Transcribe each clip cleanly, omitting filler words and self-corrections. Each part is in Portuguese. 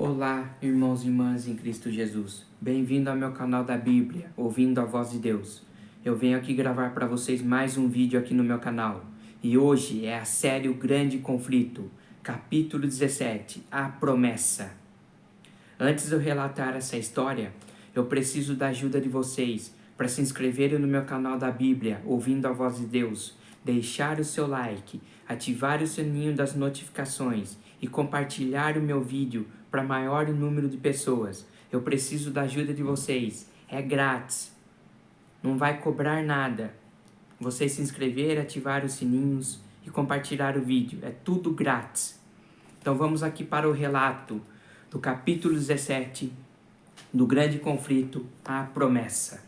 Olá, irmãos e irmãs em Cristo Jesus. Bem-vindo ao meu canal da Bíblia, ouvindo a voz de Deus. Eu venho aqui gravar para vocês mais um vídeo aqui no meu canal. E hoje é a série O Grande Conflito, capítulo 17, A Promessa. Antes de eu relatar essa história, eu preciso da ajuda de vocês para se inscreverem no meu canal da Bíblia, ouvindo a voz de Deus, deixar o seu like, ativar o sininho das notificações e compartilhar o meu vídeo para maior número de pessoas. Eu preciso da ajuda de vocês. É grátis. Não vai cobrar nada. Vocês se inscrever, ativar os sininhos e compartilhar o vídeo. É tudo grátis. Então vamos aqui para o relato do capítulo 17 do Grande Conflito, a Promessa.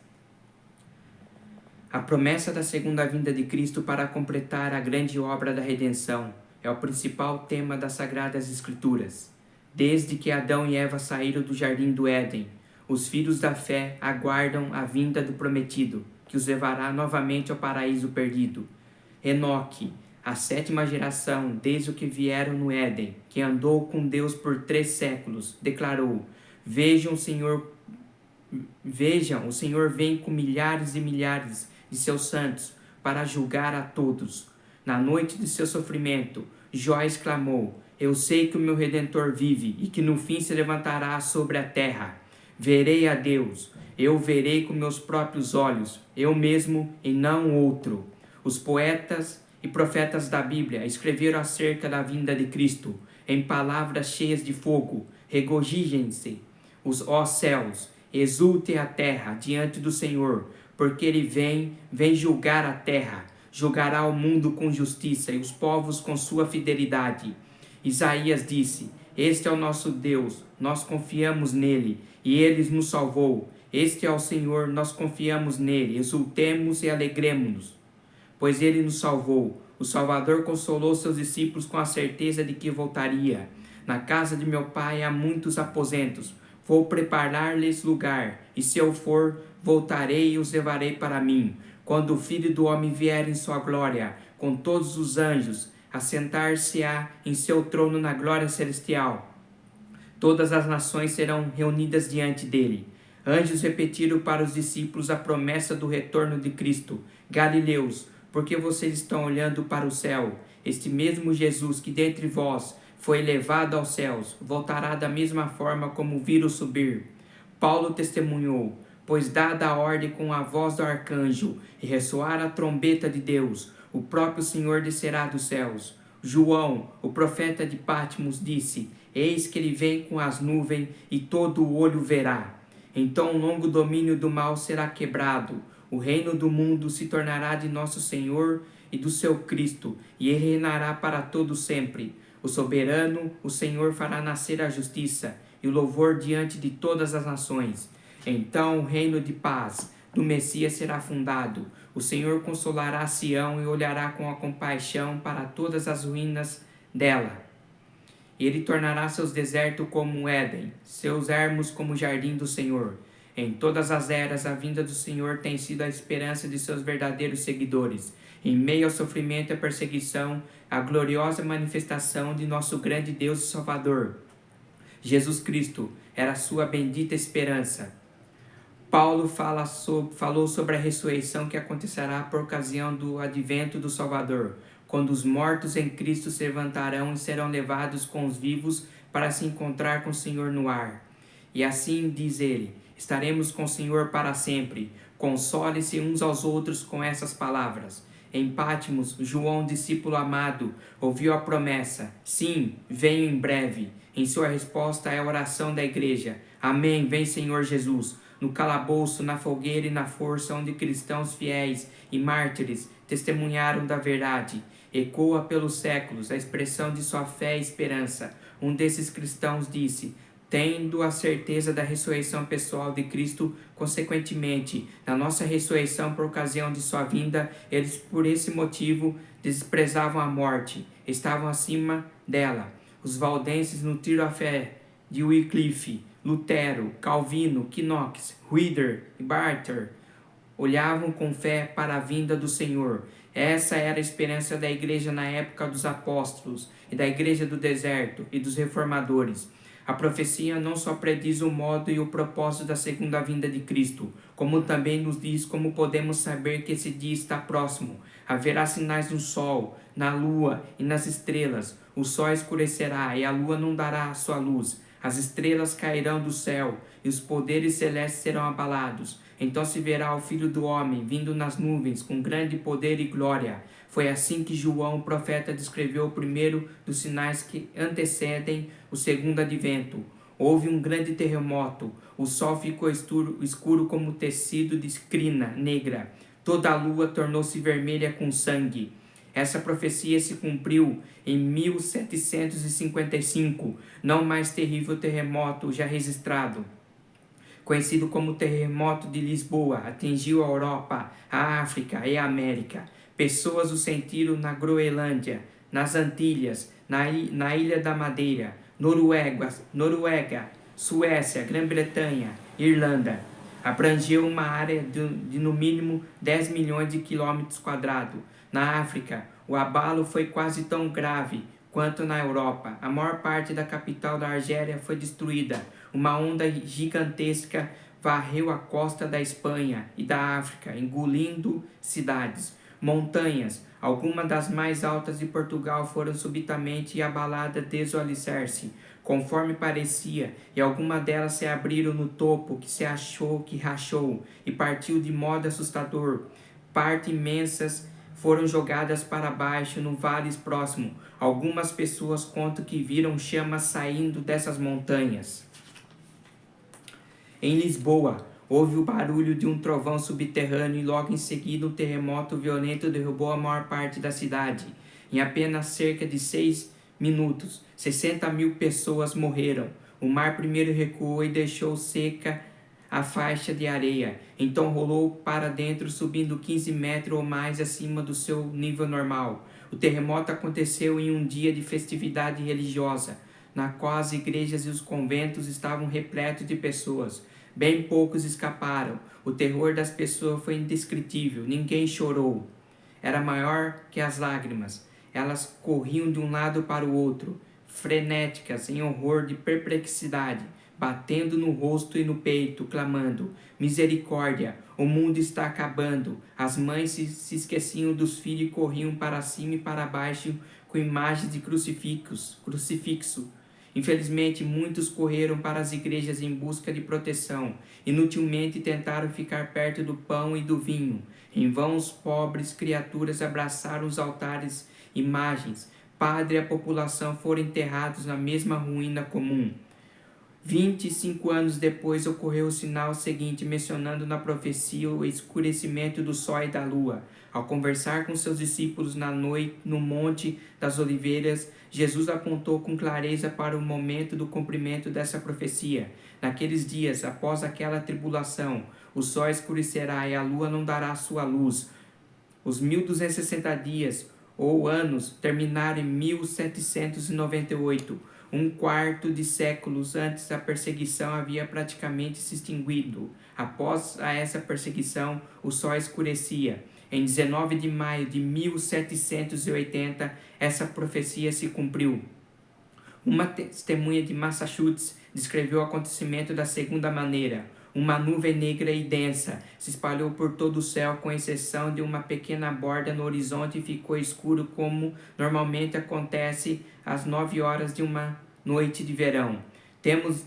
A promessa da segunda vinda de Cristo para completar a grande obra da redenção é o principal tema das Sagradas Escrituras. Desde que Adão e Eva saíram do jardim do Éden, os filhos da fé aguardam a vinda do prometido, que os levará novamente ao paraíso perdido. Enoque, a sétima geração desde o que vieram no Éden, que andou com Deus por 3 séculos, declarou: Vejam, o Senhor vem com milhares e milhares de seus santos para julgar a todos. Na noite de seu sofrimento, Jó exclamou: Eu sei que o meu Redentor vive e que no fim se levantará sobre a terra. Verei a Deus, eu verei com meus próprios olhos, eu mesmo e não outro. Os poetas e profetas da Bíblia escreveram acerca da vinda de Cristo em palavras cheias de fogo. Regozijem-se, ó céus, exulte a terra diante do Senhor, porque ele vem julgar a terra. Julgará o mundo com justiça e os povos com sua fidelidade. Isaías disse: Este é o nosso Deus, nós confiamos nele, e ele nos salvou. Este é o Senhor, nós confiamos nele, exultemos e alegremo-nos, pois ele nos salvou. O Salvador consolou seus discípulos com a certeza de que voltaria. Na casa de meu pai há muitos aposentos. Vou preparar-lhes lugar, e se eu for, voltarei e os levarei para mim. Quando o Filho do Homem vier em sua glória, com todos os anjos, assentar-se-á em seu trono na glória celestial. Todas as nações serão reunidas diante dele. Anjos repetiram para os discípulos a promessa do retorno de Cristo. Galileus, por que vocês estão olhando para o céu? Este mesmo Jesus que dentre vós foi elevado aos céus, voltará da mesma forma como viram subir. Paulo testemunhou: Pois dada a ordem com a voz do arcanjo e ressoar a trombeta de Deus, o próprio Senhor descerá dos céus. João, o profeta de Patmos, disse: Eis que ele vem com as nuvens e todo o olho verá. Então o longo domínio do mal será quebrado. O reino do mundo se tornará de nosso Senhor e do seu Cristo, e ele reinará para todo sempre. O soberano, o Senhor, fará nascer a justiça e o louvor diante de todas as nações. Então o reino de paz do Messias será fundado. O Senhor consolará Sião e olhará com a compaixão para todas as ruínas dela. Ele tornará seus desertos como um Éden, seus ermos como o jardim do Senhor. Em todas as eras, a vinda do Senhor tem sido a esperança de seus verdadeiros seguidores. Em meio ao sofrimento e à perseguição, a gloriosa manifestação de nosso grande Deus e Salvador, Jesus Cristo, era a sua bendita esperança. Paulo falou sobre a ressurreição que acontecerá por ocasião do advento do Salvador, quando os mortos em Cristo se levantarão e serão levados com os vivos para se encontrar com o Senhor no ar. E assim diz ele: estaremos com o Senhor para sempre. Console-se uns aos outros com essas palavras. Em Patmos, João, discípulo amado, ouviu a promessa: sim, venho em breve. Em sua resposta é a oração da igreja: Amém, vem Senhor Jesus. No calabouço, na fogueira e na força, onde cristãos fiéis e mártires testemunharam da verdade. Ecoa pelos séculos a expressão de sua fé e esperança. Um desses cristãos disse: tendo a certeza da ressurreição pessoal de Cristo, consequentemente, na nossa ressurreição por ocasião de sua vinda, eles por esse motivo desprezavam a morte, estavam acima dela. Os valdenses nutriram a fé de Wycliffe, Lutero, Calvino, Knox, Reader e Barter. Olhavam com fé para a vinda do Senhor. Essa era a esperança da igreja na época dos apóstolos e da igreja do deserto e dos reformadores. A profecia não só prediz o modo e o propósito da segunda vinda de Cristo, como também nos diz como podemos saber que esse dia está próximo. Haverá sinais no sol, na lua e nas estrelas. O sol escurecerá e a lua não dará a sua luz. As estrelas cairão do céu e os poderes celestes serão abalados. Então se verá o Filho do Homem vindo nas nuvens com grande poder e glória. Foi assim que João, o profeta, descreveu o primeiro dos sinais que antecedem o segundo advento. Houve um grande terremoto. O sol ficou escuro como tecido de crina negra. Toda a lua tornou-se vermelha com sangue. Essa profecia se cumpriu em 1755, não mais terrível terremoto já registrado, conhecido como terremoto de Lisboa, atingiu a Europa, a África e a América. Pessoas o sentiram na Groenlândia, nas Antilhas, na Ilha da Madeira, Noruega, Suécia, Grã-Bretanha, Irlanda. Abrangeu uma área de no mínimo 10 milhões de quilômetros quadrados. Na África, o abalo foi quase tão grave quanto na Europa. A maior parte da capital da Argélia foi destruída. Uma onda gigantesca varreu a costa da Espanha e da África, engolindo cidades. Montanhas, algumas das mais altas de Portugal, foram subitamente abaladas desde o alicerce, conforme parecia, e algumas delas se abriram no topo, que rachou e partiu de modo assustador. Partes imensas foram jogadas para baixo no vales próximo. Algumas pessoas contam que viram chamas saindo dessas montanhas. Em Lisboa, houve o barulho de um trovão subterrâneo e logo em seguida um terremoto violento derrubou a maior parte da cidade. Em apenas cerca de 6 minutos, 60 mil pessoas morreram. O mar primeiro recuou e deixou seca a faixa de areia. Então rolou para dentro, subindo 15 metros ou mais acima do seu nível normal. O terremoto aconteceu em um dia de festividade religiosa, na qual as igrejas e os conventos estavam repletos de pessoas. Bem poucos escaparam. O terror das pessoas foi indescritível. Ninguém chorou. Era maior que as lágrimas. Elas corriam de um lado para o outro, frenéticas, em horror de perplexidade, batendo no rosto e no peito, clamando: misericórdia, o mundo está acabando. As mães se esqueciam dos filhos e corriam para cima e para baixo com imagens de crucifixo. Infelizmente, muitos correram para as igrejas em busca de proteção. Inutilmente tentaram ficar perto do pão e do vinho. Em vão, os pobres criaturas abraçaram os altares, imagens. Padre e a população foram enterrados na mesma ruína comum. 25 anos depois ocorreu o sinal seguinte, mencionando na profecia o escurecimento do sol e da lua. Ao conversar com seus discípulos na noite no Monte das Oliveiras, Jesus apontou com clareza para o momento do cumprimento dessa profecia. Naqueles dias, após aquela tribulação, o sol escurecerá e a lua não dará sua luz. Os 1260 dias ou anos terminaram em 1798. Um quarto de séculos antes, a perseguição havia praticamente se extinguido. Após essa perseguição, o sol escurecia. Em 19 de maio de 1780, essa profecia se cumpriu. Uma testemunha de Massachusetts descreveu o acontecimento da seguinte maneira: uma nuvem negra e densa se espalhou por todo o céu, com exceção de uma pequena borda no horizonte, e ficou escuro como normalmente acontece às 9 horas de uma noite de verão.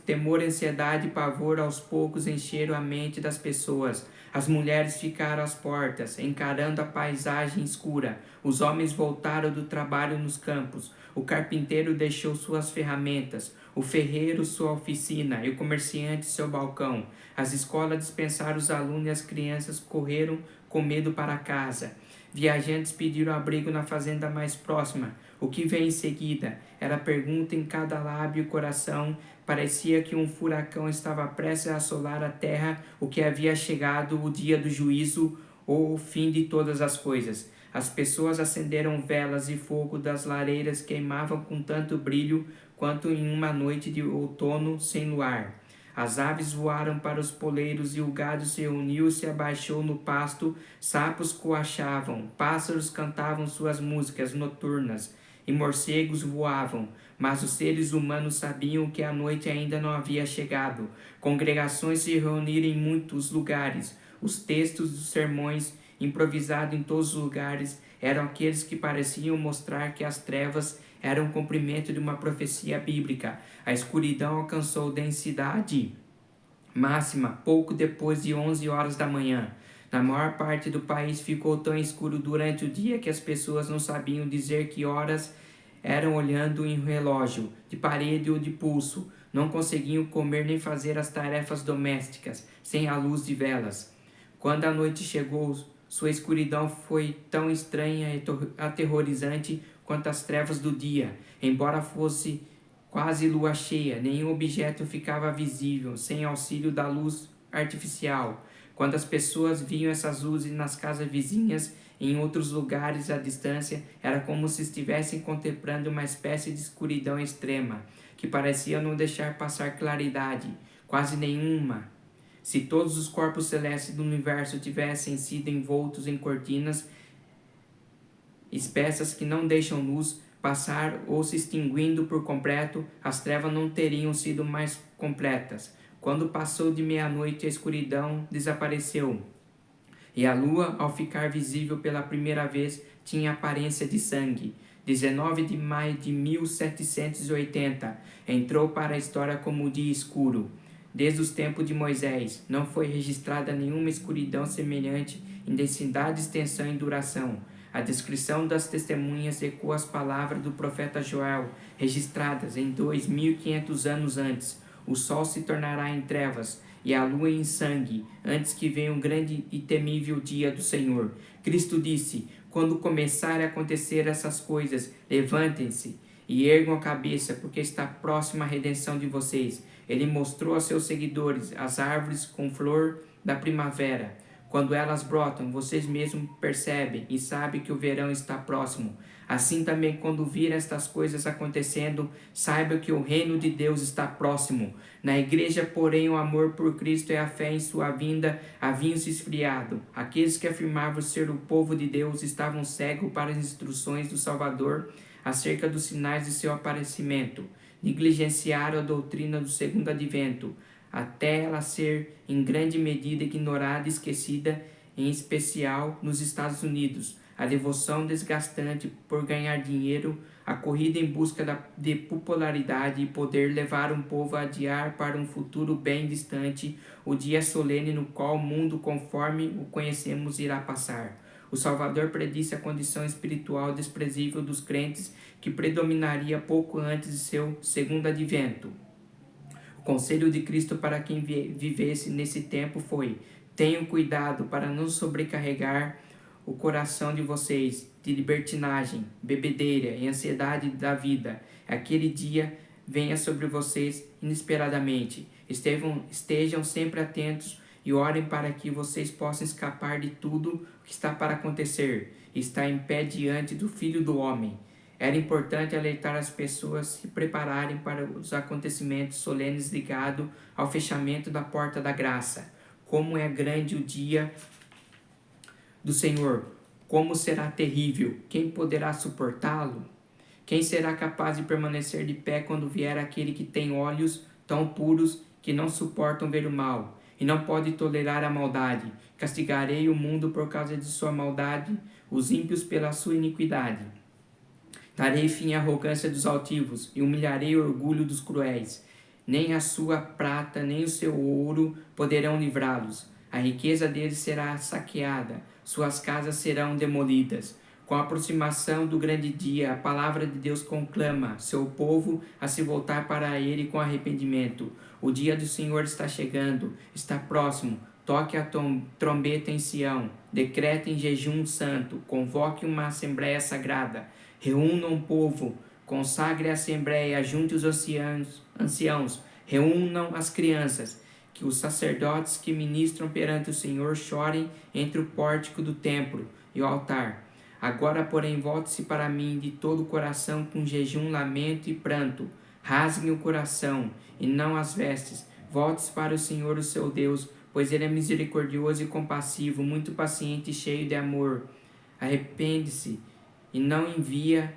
Temor, ansiedade e pavor aos poucos encheram a mente das pessoas. As mulheres ficaram às portas, encarando a paisagem escura. Os homens voltaram do trabalho nos campos. O carpinteiro deixou suas ferramentas, o ferreiro sua oficina e o comerciante seu balcão. As escolas dispensaram os alunos e as crianças correram com medo para casa. Viajantes pediram abrigo na fazenda mais próxima. O que vem em seguida? Era pergunta em cada lábio e coração. Parecia que um furacão estava prestes a assolar a terra, o que havia chegado o dia do juízo ou o fim de todas as coisas. As pessoas acenderam velas e fogo das lareiras queimavam com tanto brilho quanto em uma noite de outono sem luar. As aves voaram para os poleiros e o gado se reuniu e se abaixou no pasto. Sapos coachavam, pássaros cantavam suas músicas noturnas e morcegos voavam. Mas os seres humanos sabiam que a noite ainda não havia chegado. Congregações se reuniram em muitos lugares. Os textos dos sermões, improvisados em todos os lugares, eram aqueles que pareciam mostrar que as trevas eram o cumprimento de uma profecia bíblica. A escuridão alcançou densidade máxima pouco depois de 11 horas da manhã. Na maior parte do país ficou tão escuro durante o dia que as pessoas não sabiam dizer que horas eram olhando em um relógio, de parede ou de pulso. Não conseguiam comer nem fazer as tarefas domésticas, sem a luz de velas. Quando a noite chegou, sua escuridão foi tão estranha e aterrorizante quanto as trevas do dia. Embora fosse quase lua cheia, nenhum objeto ficava visível, sem auxílio da luz artificial. Quando as pessoas viam essas luzes nas casas vizinhas e em outros lugares à distância, era como se estivessem contemplando uma espécie de escuridão extrema, que parecia não deixar passar claridade, quase nenhuma. Se todos os corpos celestes do universo tivessem sido envoltos em cortinas espessas que não deixam luz passar ou se extinguindo por completo, as trevas não teriam sido mais completas. Quando passou de meia-noite, a escuridão desapareceu, e a lua, ao ficar visível pela primeira vez, tinha aparência de sangue. 19 de maio de 1780 entrou para a história como o dia escuro. Desde os tempos de Moisés, não foi registrada nenhuma escuridão semelhante em densidade, extensão e duração. A descrição das testemunhas ecoa as palavras do profeta Joel, registradas em 2500 anos antes. O sol se tornará em trevas e a lua em sangue, antes que venha um grande e temível dia do Senhor. Cristo disse: quando começarem a acontecer essas coisas, levantem-se e ergam a cabeça, porque está próxima a redenção de vocês. Ele mostrou a seus seguidores as árvores com flor da primavera. Quando elas brotam, vocês mesmos percebem e sabem que o verão está próximo. Assim também, quando virem estas coisas acontecendo, saibam que o reino de Deus está próximo. Na igreja, porém, o amor por Cristo e a fé em sua vinda haviam se esfriado. Aqueles que afirmavam ser o povo de Deus estavam cegos para as instruções do Salvador acerca dos sinais de seu aparecimento. Negligenciaram a doutrina do segundo advento, até ela ser em grande medida ignorada e esquecida, em especial nos Estados Unidos. A devoção desgastante por ganhar dinheiro, a corrida em busca de popularidade e poder levaram o povo a adiar para um futuro bem distante o dia solene no qual o mundo conforme o conhecemos irá passar. O Salvador predisse a condição espiritual desprezível dos crentes que predominaria pouco antes de seu segundo advento. O conselho de Cristo para quem vivesse nesse tempo foi: tenham cuidado para não sobrecarregar o coração de vocês de libertinagem, bebedeira e ansiedade da vida. Aquele dia venha sobre vocês inesperadamente. Estejam sempre atentos e orem para que vocês possam escapar de tudo o que está para acontecer. Está em pé diante do Filho do Homem. Era importante alertar as pessoas se prepararem para os acontecimentos solenes ligados ao fechamento da porta da graça. Como é grande o dia do Senhor! Como será terrível! Quem poderá suportá-lo? Quem será capaz de permanecer de pé quando vier aquele que tem olhos tão puros que não suportam ver o mal e não pode tolerar a maldade? Castigarei o mundo por causa de sua maldade, os ímpios pela sua iniquidade. Darei fim à arrogância dos altivos e humilharei o orgulho dos cruéis. Nem a sua prata, nem o seu ouro poderão livrá-los. A riqueza deles será saqueada, suas casas serão demolidas. Com a aproximação do grande dia, a palavra de Deus conclama seu povo a se voltar para ele com arrependimento. O dia do Senhor está chegando, está próximo. Toque a trombeta em Sião, decrete em jejum santo, convoque uma assembleia sagrada. Reúna o povo, consagre a assembleia, junte os anciãos, reúnam as crianças, que os sacerdotes que ministram perante o Senhor chorem entre o pórtico do templo e o altar. Agora, porém, volte-se para mim de todo o coração com jejum, lamento e pranto. Rasguem o coração e não as vestes. Volte-se para o Senhor, o seu Deus, pois ele é misericordioso e compassivo, muito paciente e cheio de amor. Arrepende-se e não envia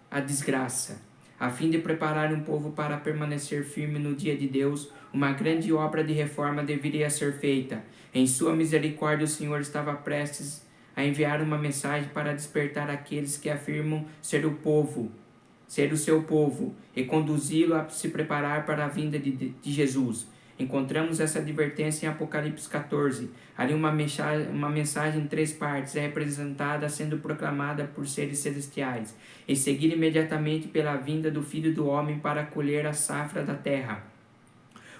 a desgraça. A fim de preparar um povo para permanecer firme no dia de Deus, uma grande obra de reforma deveria ser feita. Em sua misericórdia, o Senhor estava prestes a enviar uma mensagem para despertar aqueles que afirmam ser o seu povo, e conduzi-lo a se preparar para a vinda de Jesus. Encontramos essa advertência em Apocalipse 14. Ali uma mensagem em 3 partes é representada sendo proclamada por seres celestiais, e seguida imediatamente pela vinda do Filho do Homem para colher a safra da terra.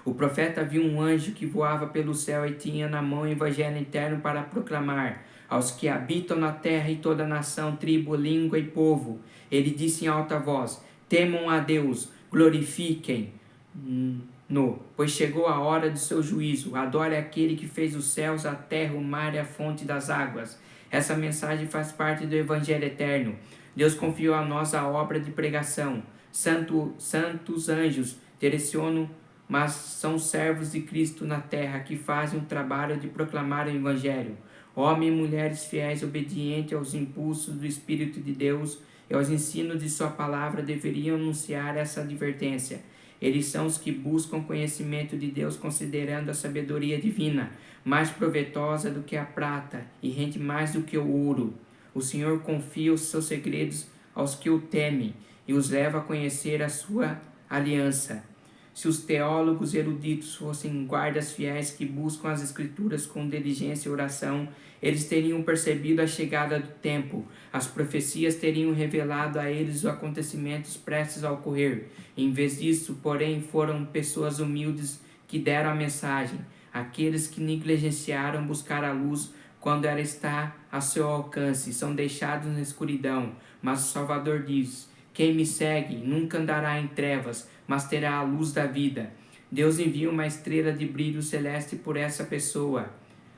O profeta viu um anjo que voava pelo céu e tinha na mão o evangelho eterno para proclamar aos que habitam na terra e toda nação, tribo, língua e povo. Ele disse em alta voz: temam a Deus, glorifiquem-no, pois chegou a hora do seu juízo. Adore aquele que fez os céus, a terra, o mar e a fonte das águas. Essa mensagem faz parte do evangelho eterno. Deus confiou a nós a obra de pregação. Santos anjos direcionam, mas são servos de Cristo na terra que fazem o trabalho de proclamar o evangelho. Homens e mulheres fiéis, obedientes aos impulsos do Espírito de Deus e aos ensinos de sua palavra deveriam anunciar essa advertência. Eles são os que buscam conhecimento de Deus, considerando a sabedoria divina mais proveitosa do que a prata e rende mais do que o ouro. O Senhor confia os seus segredos aos que o temem e os leva a conhecer a sua aliança. Se os teólogos eruditos fossem guardas fiéis que buscam as Escrituras com diligência e oração, eles teriam percebido a chegada do tempo. As profecias teriam revelado a eles os acontecimentos prestes a ocorrer. Em vez disso, porém, foram pessoas humildes que deram a mensagem. Aqueles que negligenciaram buscar a luz quando ela está a seu alcance são deixados na escuridão. Mas o Salvador diz: quem me segue nunca andará em trevas, mas terá a luz da vida. Deus envia uma estrela de brilho celeste por essa pessoa,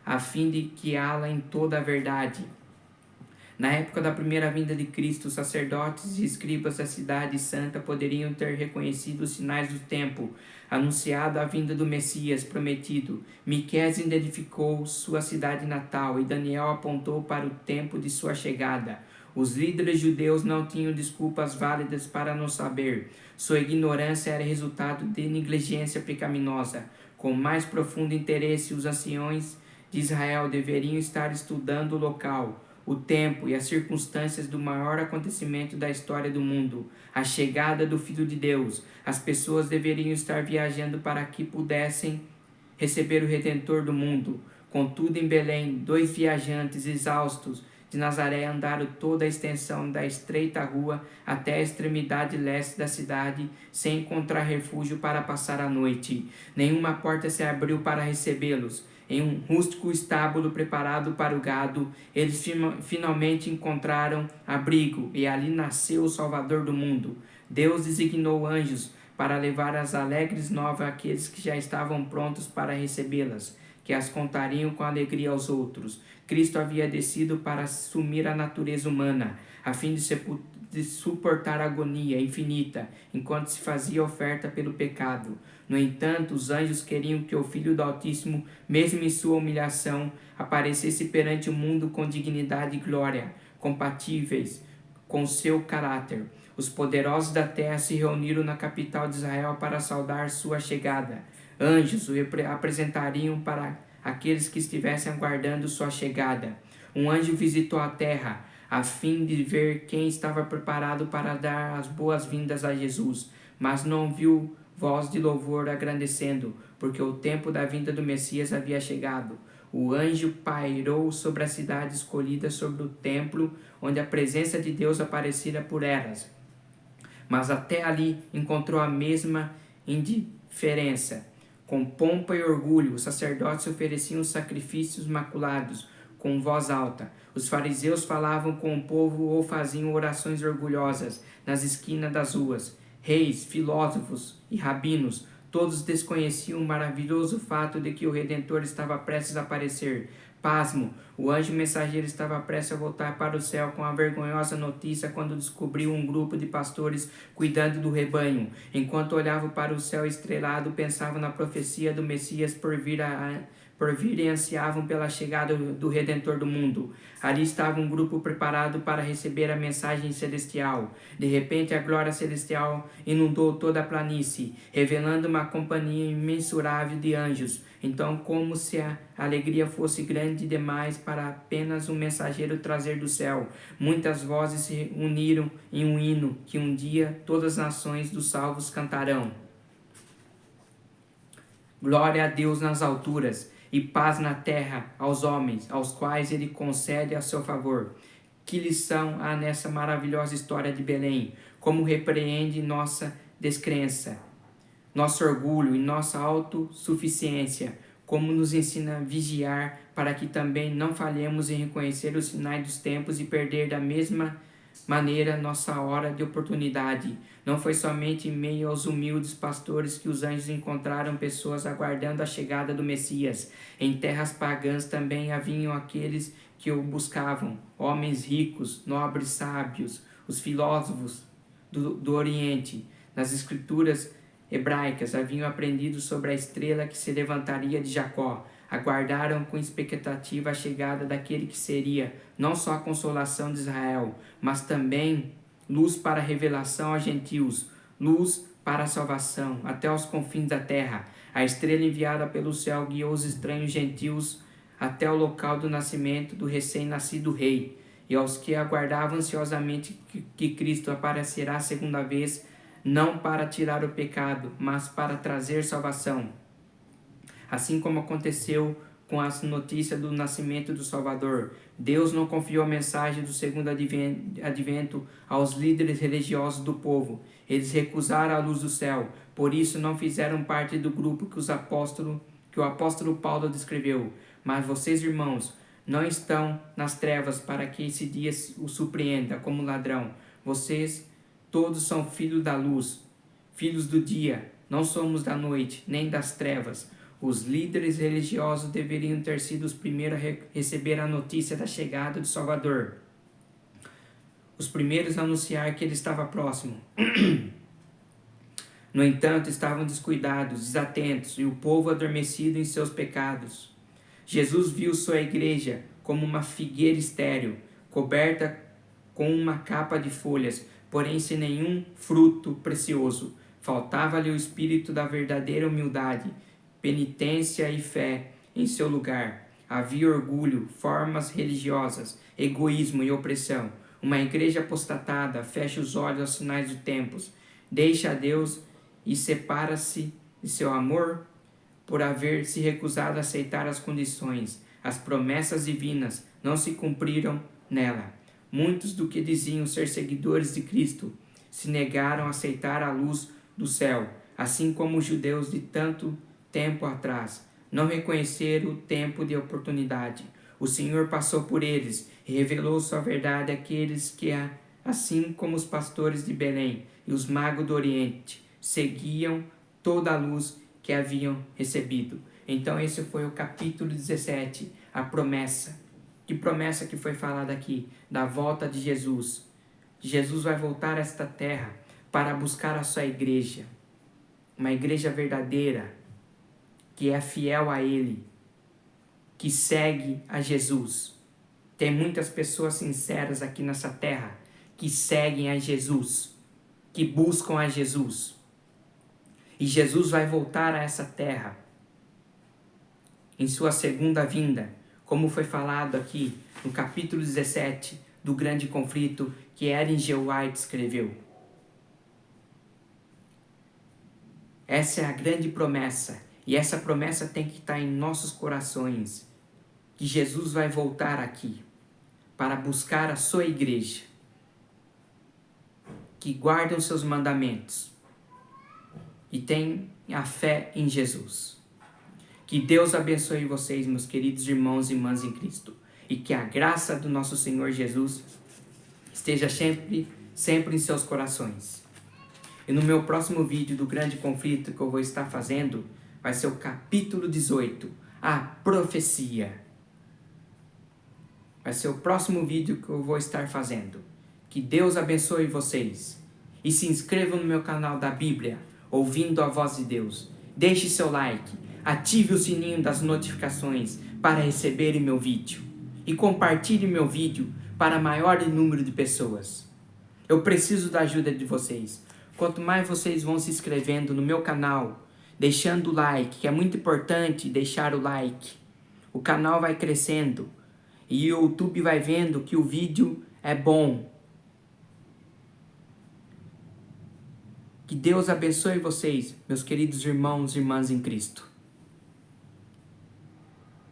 a fim de guiá-la em toda a verdade. Na época da primeira vinda de Cristo, os sacerdotes e escribas da cidade santa poderiam ter reconhecido os sinais do tempo, anunciado a vinda do Messias prometido. Miqueias identificou sua cidade natal e Daniel apontou para o tempo de sua chegada. Os líderes judeus não tinham desculpas válidas para não saber. Sua ignorância era resultado de negligência pecaminosa. Com mais profundo interesse, os anciões de Israel deveriam estar estudando o local, o tempo e as circunstâncias do maior acontecimento da história do mundo, a chegada do Filho de Deus. As pessoas deveriam estar viajando para que pudessem receber o Redentor do mundo. Contudo, em Belém, 2 viajantes exaustos de Nazaré andaram toda a extensão da estreita rua até a extremidade leste da cidade, sem encontrar refúgio para passar a noite. Nenhuma porta se abriu para recebê-los. Em um rústico estábulo preparado para o gado, eles finalmente encontraram abrigo, e ali nasceu o Salvador do mundo. Deus designou anjos para levar as alegres novas àqueles que já estavam prontos para recebê-las, que as contariam com alegria aos outros. Cristo havia descido para assumir a natureza humana, a fim de suportar a agonia infinita, enquanto se fazia oferta pelo pecado. No entanto, os anjos queriam que o Filho do Altíssimo, mesmo em sua humilhação, aparecesse perante o mundo com dignidade e glória, compatíveis com seu caráter. Os poderosos da terra se reuniram na capital de Israel para saudar sua chegada. Anjos o apresentariam para aqueles que estivessem aguardando sua chegada. Um anjo visitou a terra, a fim de ver quem estava preparado para dar as boas-vindas a Jesus, mas não viu voz de louvor agradecendo, porque o tempo da vinda do Messias havia chegado. O anjo pairou sobre a cidade escolhida, sobre o templo, onde a presença de Deus aparecera por elas. Mas até ali encontrou a mesma indiferença. Com pompa e orgulho, os sacerdotes ofereciam sacrifícios maculados, com voz alta. Os fariseus falavam com o povo ou faziam orações orgulhosas nas esquinas das ruas. Reis, filósofos e rabinos, todos desconheciam o maravilhoso fato de que o Redentor estava prestes a aparecer. Pasmo, o anjo mensageiro estava prestes a voltar para o céu com a vergonhosa notícia quando descobriu um grupo de pastores cuidando do rebanho. Enquanto olhava para o céu estrelado, pensava na profecia do Messias por por vir e ansiavam pela chegada do Redentor do mundo. Ali estava um grupo preparado para receber a mensagem celestial. De repente, a glória celestial inundou toda a planície, revelando uma companhia imensurável de anjos. Então, como se a alegria fosse grande demais para apenas um mensageiro trazer do céu, muitas vozes se uniram em um hino que um dia todas as nações dos salvos cantarão. Glória a Deus nas alturas e paz na terra aos homens, aos quais ele concede a seu favor. Que lição há nessa maravilhosa história de Belém? Como repreende nossa descrença, nosso orgulho e nossa autossuficiência, como nos ensina a vigiar para que também não falhemos em reconhecer os sinais dos tempos e perder da mesma maneira nossa hora de oportunidade. Não foi somente em meio aos humildes pastores que os anjos encontraram pessoas aguardando a chegada do Messias. Em terras pagãs também haviam aqueles que o buscavam, homens ricos, nobres, sábios, os filósofos do Oriente. Nas escrituras hebraicas haviam aprendido sobre a estrela que se levantaria de Jacó. Aguardaram com expectativa a chegada daquele que seria não só a consolação de Israel, mas também luz para a revelação aos gentios, luz para a salvação até os confins da terra. A estrela enviada pelo céu guiou os estranhos gentios até o local do nascimento do recém-nascido rei. E aos que aguardavam ansiosamente que Cristo aparecerá a segunda vez, não para tirar o pecado, mas para trazer salvação. Assim como aconteceu com a notícia do nascimento do Salvador, Deus não confiou a mensagem do segundo advento aos líderes religiosos do povo. Eles recusaram a luz do céu, por isso não fizeram parte do grupo que o apóstolo Paulo descreveu. Mas vocês, irmãos, não estão nas trevas para que esse dia o surpreenda como ladrão. Vocês todos são filhos da luz, filhos do dia. Não somos da noite, nem das trevas. Os líderes religiosos deveriam ter sido os primeiros a receber a notícia da chegada do Salvador. Os primeiros a anunciar que ele estava próximo. No entanto, estavam descuidados, desatentos, e o povo adormecido em seus pecados. Jesus viu sua igreja como uma figueira estéril, coberta com uma capa de folhas, porém sem nenhum fruto precioso. Faltava-lhe o espírito da verdadeira humildade, penitência e fé em seu lugar. Havia orgulho, formas religiosas, egoísmo e opressão. Uma igreja apostatada fecha os olhos aos sinais dos tempos, deixa a Deus e separa-se de seu amor por haver se recusado a aceitar as condições. As promessas divinas não se cumpriram nela. Muitos do que diziam ser seguidores de Cristo se negaram a aceitar a luz do céu, assim como os judeus de tanto tempo atrás não reconheceram o tempo de oportunidade. O Senhor passou por eles e revelou sua verdade àqueles que, assim como os pastores de Belém e os magos do Oriente, seguiam toda a luz que haviam recebido. Então esse foi o capítulo 17, a promessa. Que promessa que foi falada aqui? Da volta de Jesus. Jesus vai voltar a esta terra para buscar a sua igreja. Uma igreja verdadeira, que é fiel a Ele, que segue a Jesus. Tem muitas pessoas sinceras aqui nessa terra que seguem a Jesus, que buscam a Jesus. E Jesus vai voltar a essa terra em sua segunda vinda, como foi falado aqui no capítulo 17 do grande conflito que Ellen G. White escreveu. Essa é a grande promessa. E essa promessa tem que estar em nossos corações, que Jesus vai voltar aqui para buscar a sua igreja, que guarda os seus mandamentos e tem a fé em Jesus. Que Deus abençoe vocês, meus queridos irmãos e irmãs em Cristo, e que a graça do nosso Senhor Jesus esteja sempre em seus corações. E no meu próximo vídeo do grande conflito que eu vou estar fazendo, vai ser o capítulo 18, a profecia. Vai ser o próximo vídeo que eu vou estar fazendo. Que Deus abençoe vocês. E se inscrevam no meu canal da Bíblia, ouvindo a voz de Deus. Deixe seu like, Ative o sininho das notificações para receber meu vídeo. E compartilhe meu vídeo para maior número de pessoas. Eu preciso da ajuda de vocês. Quanto mais vocês vão se inscrevendo no meu canal, deixando o like, que é muito importante deixar o like, o canal vai crescendo e o YouTube vai vendo que o vídeo é bom. Que Deus abençoe vocês, meus queridos irmãos e irmãs em Cristo.